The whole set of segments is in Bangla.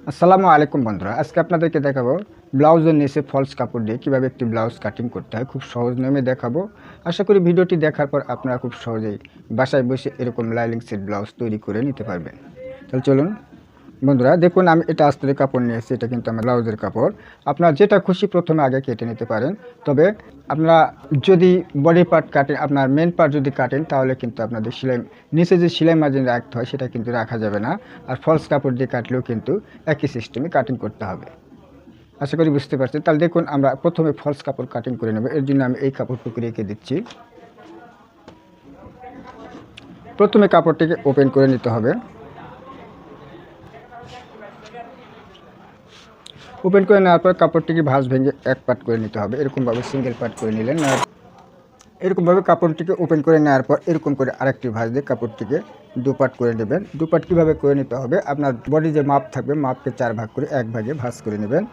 আসসালামু আলাইকুম বন্ধুরা, আজকে আপনাদেরকে দেখাবো ব্লাউজের নিচে ফলস কাপড় দিয়ে কীভাবে একটি ব্লাউজ কাটিং করতে হয়। খুব সহজ নিয়মে দেখাবো। আশা করি ভিডিওটি দেখার পর আপনারা খুব সহজেই বাসায় বসে এরকম লাইলিং সেট ব্লাউজ তৈরি করে নিতে পারবেন। তাহলে চলুন বন্ধুরা, দেখুন আমি এটা আস্তরে কাপড় নিয়েছি। এটা কিন্তু আমার ব্লাউজের কাপড়। আপনার যেটা খুশি প্রথমে আগে কেটে নিতে পারেন। তবে আপনারা যদি বডি পার্ট কাটেন, আপনার মেন পার্ট যদি কাটেন, তাহলে কিন্তু আপনাদের সেলাই নিচে যে সেলাই মার্জিন রাখতে হয় সেটা কিন্তু রাখা যাবে না। আর ফলস কাপড় দিয়ে কাটলেও কিন্তু একই সিস্টেমে কাটিং করতে হবে। আশা করি বুঝতে পারছেন। তাহলে দেখুন আমরা প্রথমে ফলস কাপড় কাটিং করে নেব। এর জন্য আমি এই কাপড়টুকু রেখে দিচ্ছি। প্রথমে কাপড়টিকে ওপেন করে নিতে হবে। ওপেন করে নেওয়ার পর কাপড়টিকে ভাঁজ ভেঙে এক পার্ট করে নিতে হবে। এরকমভাবে সিঙ্গেল পার্ট করে নিলেন। এরকমভাবে কাপড়টিকে ওপেন করে নেওয়ার পর এরকম করে আরেকটি ভাঁজ দিয়ে কাপড়টিকে দু পার্ট করে নেবেন। দু পার্ট কীভাবে করে নিতে হবে, আপনার বডি যে মাপ থাকবে মাপকে 4 ভাগ করে এক ভাগে ভাঁজ করে নেবেন।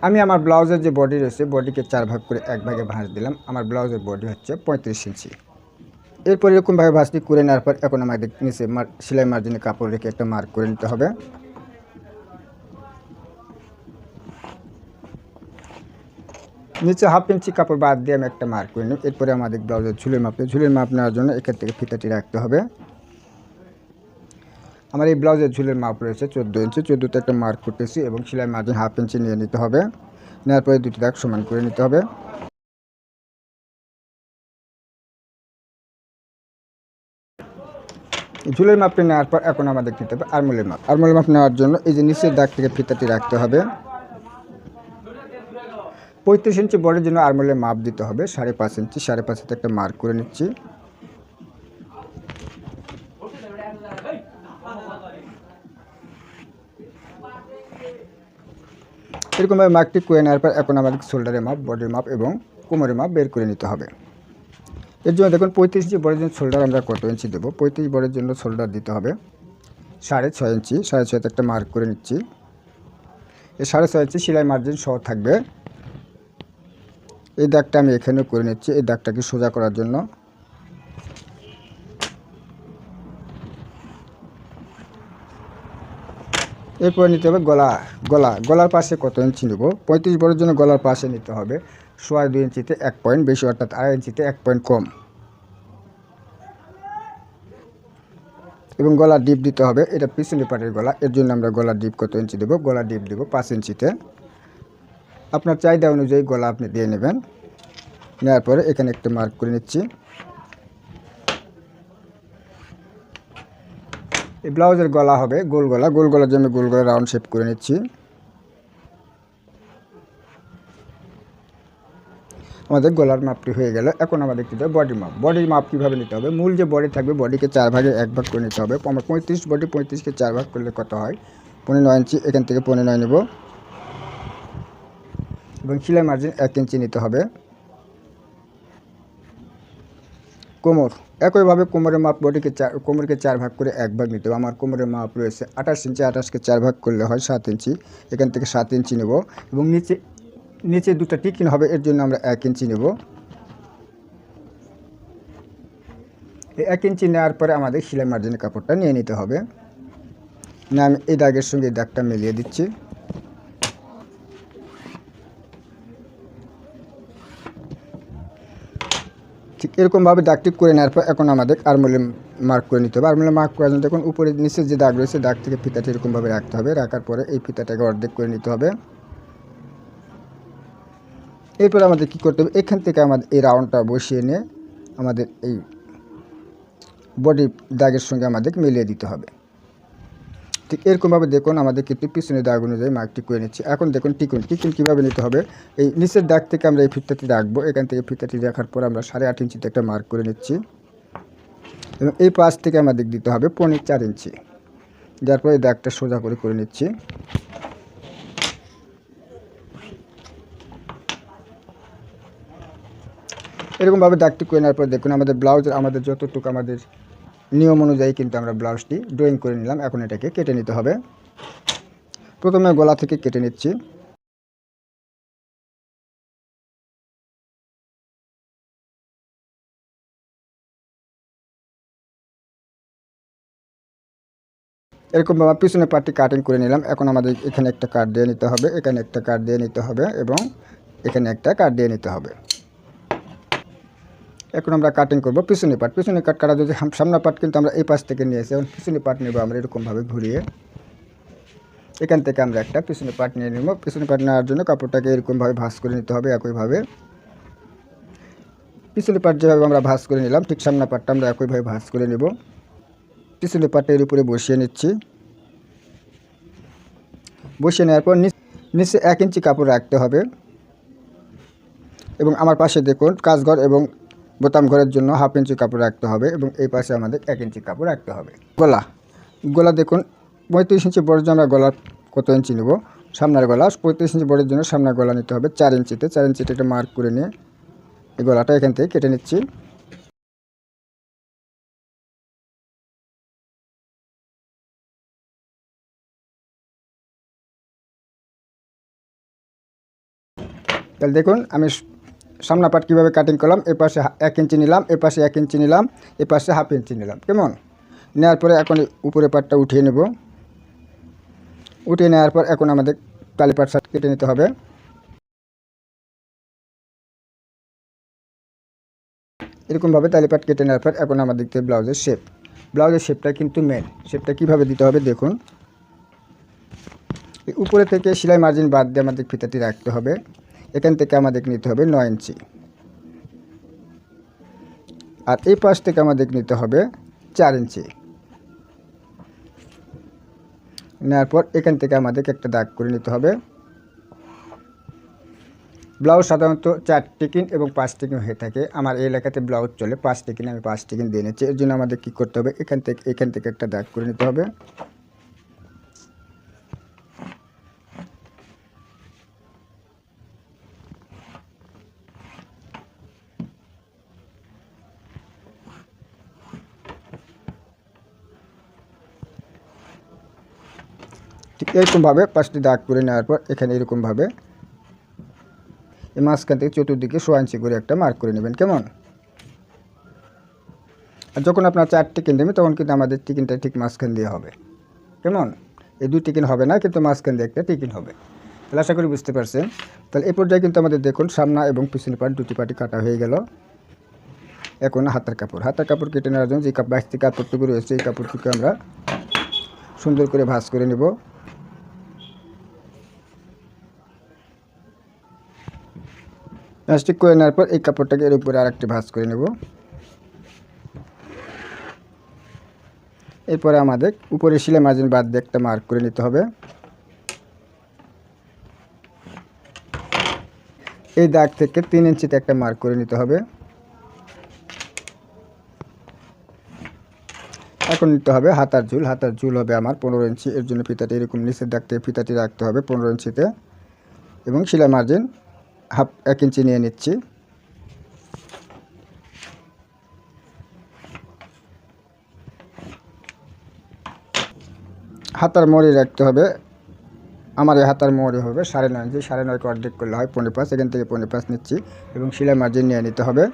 আমি আমার ব্লাউজের যে বডি রয়েছে বডিকে 4 ভাগ করে এক ভাগে ভাঁজ দিলাম। আমার ব্লাউজের বডি হচ্ছে 35 ইঞ্চি। এরপর এরকমভাবে ভাঁজটি করে নেওয়ার পর এখন আমাদের নিচে সেলাই মার্জিনে কাপড় রেখে একটা মার্ক করে নিতে হবে। নিচে হাফ ইঞ্চি কাপড় বাদ দিয়ে আমি একটা মার্ক করে নিই। এরপরে আমাদের ব্লাউজের ঝুলের মাপ নেওয়ার জন্য এখান থেকে ফিতাটি রাখতে হবে। আমার এই ব্লাউজের ঝুলের মাপ রয়েছে 14 ইঞ্চি। 14তে একটা মার্ক করতেছি এবং সেলাই মার্জিন হাফ ইঞ্চি নিয়ে নিতে হবে। নেওয়ার পরে দুটি দাগ সমান করে নিতে হবে। ঝুলের মাপটি নেওয়ার পর এখন আমাদের নিতে হবে আরমোলের মাপ। আরমোলের মাপ নেওয়ার জন্য এই যে নিচের দাগ থেকে ফিতাটি রাখতে হবে। 35 ইঞ্চি বডির জন্য আরমোলের মাপ দিতে হবে 5.5 ইঞ্চি। 5.5তে একটা মার্ক করে নিচ্ছি। এরকমভাবে মার্কটি করে নেওয়ার পর এখন আমাদের শোল্ডারের মাপ, বডির মাপ এবং কোমরের মাপ বের করে নিতে হবে। এর জন্য দেখুন 35 ইঞ্চি বডির জন্য শোল্ডার আমরা কত ইঞ্চি দেবো। 35 বডির জন্য শোল্ডার দিতে হবে 6.5 ইঞ্চি। 6.5তে একটা মার্ক করে নিচ্ছি। এই 6.5 ইঞ্চি সেলাই মার্জিন সহ থাকবে। এই দাগটা আমি এখানেও করে নিচ্ছি এই দাগটাকে সোজা করার জন্য। এরপর নিতে হবে গলার পাশে কত ইঞ্চি নেব। 35 বডির জন্য গলার পাশে নিতে হবে 2.5 ইঞ্চিতে 1 পয়েন্ট বেশি, অর্থাৎ 2.5 ইঞ্চিতে 1 পয়েন্ট কম। এবং গলার ডিপ দিতে হবে, এটা পিছনের পাটের গলা। এর জন্য আমরা গলার ডিপ কত ইঞ্চি দেবো, গলার ডিপ দেবো 5 ইঞ্চিতে। আপনার চাহিদা অনুযায়ী গলা আপনি দিয়ে নেবেন। নেওয়ার পরে এখানে একটা মার্ক করে নিচ্ছি। এই ব্লাউজের গলা হবে গোল গলার জন্য গোল গলা রাউন্ড শেপ করে নিচ্ছি। আমাদের গলার মাপটি হয়ে গেল। এখন আমাদের কী হবে বডির মাপ কীভাবে নিতে হবে। মূল যে বডি থাকবে বডিকে 4 ভাগে 1 ভাগ করে নিতে হবে। আমার 35 বডি, 35কে 4 ভাগ করলে কত হয় 15 ইঞ্চি। এখান থেকে 15 নেব এবং সেলাই মার্জিন 1 ইঞ্চি নিতে হবে। কোমর একইভাবে কোমরের মাপ কোমরকে 4 ভাগ করে 1 ভাগ নিতে হবে। আমার কোমরের মাপ রয়েছে 28 ইঞ্চি। 28কে 4 ভাগ করলে হয় 7 ইঞ্চি। এখান থেকে 7 ইঞ্চি নেব এবং নিচে দুটো টিকিন হবে, এর জন্য আমরা 1 ইঞ্চি নেব। এই 1 ইঞ্চি নেওয়ার পরে আমাদের সেলাই মার্জিনের কাপড়টা নিয়ে নিতে হবে। আমি এই দাগের সঙ্গে এই দাগটা মিলিয়ে দিচ্ছি। ঠিক এরকমভাবে দাগটি করে নেওয়ার পর এখন আমাদের আরমোলে মার্ক করে নিতে হবে। আরমোলে মার্ক করার জন্য দেখুন উপরে নিচে যে দাগ রয়েছে দাগ থেকে ফিতাটি এরকমভাবে রাখতে হবে। রাখার পরে এই ফিতাটাকে অর্ধেক করে নিতে হবে। এরপর আমাদের কী করতে হবে, এখান থেকে আমাদের এই রাউন্ডটা বসিয়ে নিয়ে আমাদের এই বডি দাগের সঙ্গে আমাদের মিলিয়ে দিতে হবে। ঠিক এরকমভাবে দেখুন আমাদের কিন্তু পিছনের দাগ অনুযায়ী মার্কটি করে নিচ্ছি। এখন দেখুন টিকুন কীভাবে নিতে হবে। এই নিচের দাগ থেকে আমরা এই ফিতাটি রাখবো। এখান থেকে ফিতাটি রাখার পর আমরা 8.5 ইঞ্চিতে একটা মার্ক করে নিচ্ছি এবং এই পাশ থেকে আমাদের দিতে হবে 4 ইঞ্চি। যার পরে দাগটা সোজা করে নিচ্ছি। এরকমভাবে দাগটি করে নেওয়ার পর দেখুন আমাদের যতটুকু আমাদের নিয়ম অনুযায়ী কিন্তু আমরা ব্লাউজটি ড্রয়িং করে নিলাম। এখন এটাকে কেটে নিতে হবে। প্রথমে গলা থেকে কেটে নিচ্ছি। এরকমভাবে পিছনের পার্টটি কাটিং করে নিলাম। এখন আমাদের এখানে একটা কাট দিয়ে নিতে হবে, এখানে একটা কাট দিয়ে নিতে হবে এবং এখানে একটা কাট দিয়ে নিতে হবে। এখন আমরা কাটিং করব পিছনের পার্ট। পিছনের কাট কাটা যদি সামনের পার্ট কিন্তু আমরা এই পাশ থেকে নিয়েছি, এখন পিছনের পার্ট নেব আমরা এরকমভাবে ঘুরিয়ে। এখান থেকে আমরা একটা পিছনের পার্ট নিয়ে নেব। পিছনের পার্ট নেওয়ার জন্য কাপড়টাকে এরকমভাবে ভাঁজ করে নিতে হবে। একইভাবে পিছনের পার্ট যেভাবে আমরা ভাঁজ করে নিলাম, ঠিক সামনের পার্টটা আমরা একইভাবে ভাঁজ করে নেব। পিছনের পার্টটা এর উপরে বসিয়ে নিচ্ছি। বসিয়ে নেওয়ার পর নিচে 1 ইঞ্চি কাপড় রাখতে হবে এবং আমার পাশে দেখুন কাজঘর এবং বোতাম ঘরের জন্য 1/2 ইঞ্চি কাপড় রাখতে হবে এবং এই পাশে আমাদের 1 ইঞ্চি কাপড় রাখতে হবে। গলা দেখুন 35 ইঞ্চি বড়ের জন্য আমরা গলা কত ইঞ্চি নেব, সামনের গলা 35 ইঞ্চি বড়ের জন্য সামনের গলা নিতে হবে 4 ইঞ্চিতে। 4 ইঞ্চিতে একটা মার্ক করে নিয়ে এই গলাটা এখান থেকে কেটে নিচ্ছি। তাহলে দেখুন আমি সামনা পাট কীভাবে কাটিং করলাম। এ পাশে 1 ইঞ্চি নিলাম, এ পাশে 1 ইঞ্চি নিলাম, এ পাশে 1/2 ইঞ্চি নিলাম। কেমন নেওয়ার পরে এখন উপরে পাটটা উঠিয়ে নেব। উঠিয়ে নেওয়ার পর এখন আমাদের তালি পাট কেটে নিতে হবে। এরকমভাবে তালি পাট কেটে নেওয়ার পর এখন আমাদের দেখতে ব্লাউজের শেপ। ব্লাউজের শেপটা কিন্তু মেন। শেপটা কীভাবে দিতে হবে দেখুন। উপরে থেকে সেলাই মার্জিন বাদ দিয়ে আমাদের ফিতাটি রাখতে হবে। এখান থেকে আমাদের নিতে হবে 9 ইঞ্চি আর এই পাশ থেকে আমাদের নিতে হবে 4 ইঞ্চি। নেওয়ার পর এখান থেকে আমাদের একটা দাগ করে নিতে হবে। ব্লাউজ সাধারণত 4 টিকিন এবং 5 টিকিন হয়ে থাকে। আমার এই এলাকাতে ব্লাউজ চলে 5 টিকিন, আমি 5 টিকিন দিয়ে নিচ্ছি। এর জন্য আমাদের কী করতে হবে, এখান থেকে একটা দাগ করে নিতে হবে। ঠিক এরকমভাবে 5টি দাগ করে নেওয়ার পর এখানে এরকমভাবে এই মাঝখান থেকে চতুর্দিকে 1.5 ইঞ্চি করে একটা মার্ক করে নেবেন। কেমন আর যখন আপনার 4 টিকিন দেবেন তখন কিন্তু আমাদের টিকিনটা ঠিক মাঝখান দিয়ে হবে। কেমন এই 2 টিকিন হবে না, কিন্তু মাঝখান দিয়ে একটা টিকিন হবে। তাহলে আশা করি বুঝতে পারছেন। তাহলে এই পর্যায়ে কিন্তু আমাদের দেখুন সামনা এবং পিছনের পাট দুটি পাটি কাটা হয়ে গেল। এখন হাতের কাপড় কেটে নেওয়ার জন্য যে বাড়তি কাপড়টুকু রয়েছে এই কাপড়টুকু আমরা সুন্দর করে ভাঁজ করে নেব। প্লাস্টিক করে নেওয়ার পর এই কাপড়টাকে এর উপরে আরেকটি ভাঁজ করে নেব। এরপরে আমাদের উপরে সেলাই মার্জিন বাদ দিয়ে একটা মার্ক করে নিতে হবে। এই দাগ থেকে 3 ইঞ্চিতে একটা মার্ক করে নিতে হবে। এখন নিতে হবে হাতার ঝুল হবে আমার 15 ইঞ্চি। এর জন্য ফিতাটি এরকম নিচের দাগ থেকে ফিতাটি রাখতে হবে 15 ইঞ্চিতে এবং সেলাই মার্জিন 1 ইঞ্চি নিয়ে নিচ্ছি। হাতার মোড়ে রাখতে হবে। আমার এই হাতার মোড়ে হবে 9.5 ইঞ্চি। 9.5 অর্ধেক করলে হয় 15.5। এখান থেকে 15.5 নিচ্ছি এবং সেলাই মার্জিন নিয়ে নিতে হবে।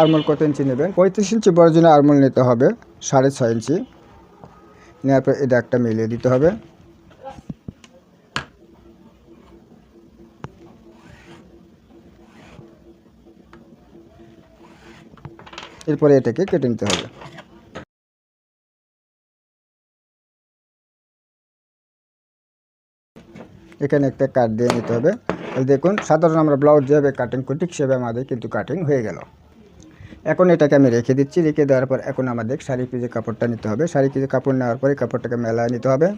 আরমোল কত ইঞ্চি নেবেন, 35 ইঞ্চি বড় জন্য আরমোল নিতে হবে 6.5 ইঞ্চি। নেওয়ার পর এই দাগটা মিলিয়ে দিতে হবে। এরপরে এটাকে কেটে নিতে হবে। এখানে একটা কাট দিয়ে নিতে হবে। দেখুন সাধারণ আমরা ব্লাউজ যেভাবে কাটিং করি ঠিক সেভাবে আমাদের কিন্তু কাটিং হয়ে গেল। এখন এটাকে আমি রেখে দিচ্ছি। রেখে দেওয়ার পর এখন আমাদের শাড়ি পিজে কাপড়টা নিতে হবে। শাড়ি পিজে কাপড় নেওয়ার পরে কাপড়টাকে মেলায় নিতে হবে।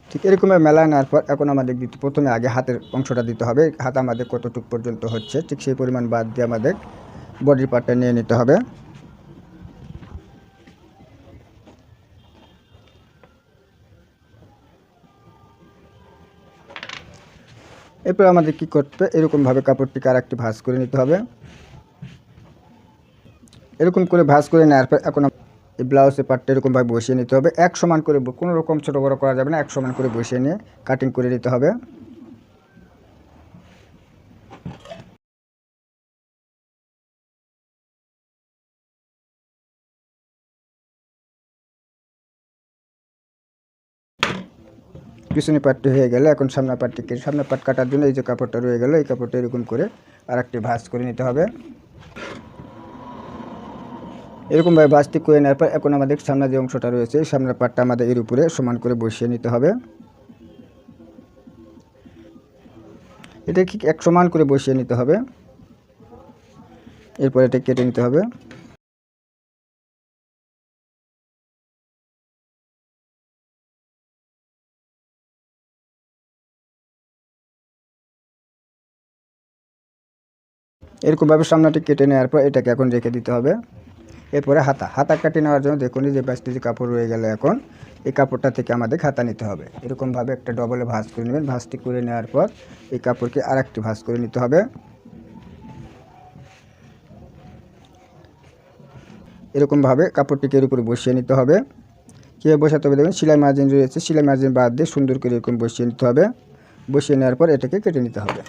ঠিক এরকমভাবে মেলায় নেওয়ার পর এখন আমাদের প্রথমে আগে হাতের অংশটা দিতে হবে। হাত আমাদের কতটুক পর্যন্ত হচ্ছে ঠিক সেই পরিমাণ বাদ দিয়ে আমাদের বডির পার্টটা নিয়ে নিতে হবে। এরপর আমাদের কি করতে হবে, এরকমভাবে কাপড়টিকে আরেকটি ভাঁজ করে নিতে হবে। এরকম করে ভাঁজ করে নেওয়ার পর এখন এই ব্লাউজের পার্টটা এরকমভাবে বসিয়ে নিতে হবে। এক সমান করে, কোনো রকম ছোটো বড়ো করা যাবে না, এক সমান করে বসিয়ে নিয়ে কাটিং করে নিতে হবে। পিছনের পাটটি হয়ে গেলে এখন সামনের পাটটি কেটে সামনের পাট কাটার জন্য এই যে কাপড়টা রয়ে গেল এই কাপড়টা এরকম করে আর একটি ভাঁজ করে নিতে হবে। এরকমভাবে ভাঁজটি করে নেওয়ার পর এখন আমাদের সামনের যে অংশটা রয়েছে এই সামনের পাটটা আমাদের এর উপরে সমান করে বসিয়ে নিতে হবে। এটা ঠিক এক সমান করে বসিয়ে নিতে হবে। এরপর এটা কেটে নিতে হবে। এরকমভাবে সামনাটি কেটে নেওয়ার পর এটাকে এখন রেখে দিতে হবে। এরপরে হাতা কেটে নেওয়ার জন্য দেখুন যে 22 কেজি কাপড় রয়ে গেল, এখন এই কাপড়টা থেকে আমাদের হাতা নিতে হবে। এরকমভাবে একটা ডবলে ভাঁজ করে নেবেন। ভাঁজটি করে নেওয়ার পর এই কাপড়কে আর একটি ভাঁজ করে নিতে হবে। এরকমভাবে কাপড়টিকে এর উপরে বসিয়ে নিতে হবে। কীভাবে বসাতে হবে দেখুন, সেলাই মার্জিন রয়েছে, সেলাই মার্জিন বাদ দিয়ে সুন্দর করে এরকম বসিয়ে নিতে হবে। বসিয়ে নেওয়ার পর এটাকে কেটে নিতে হবে।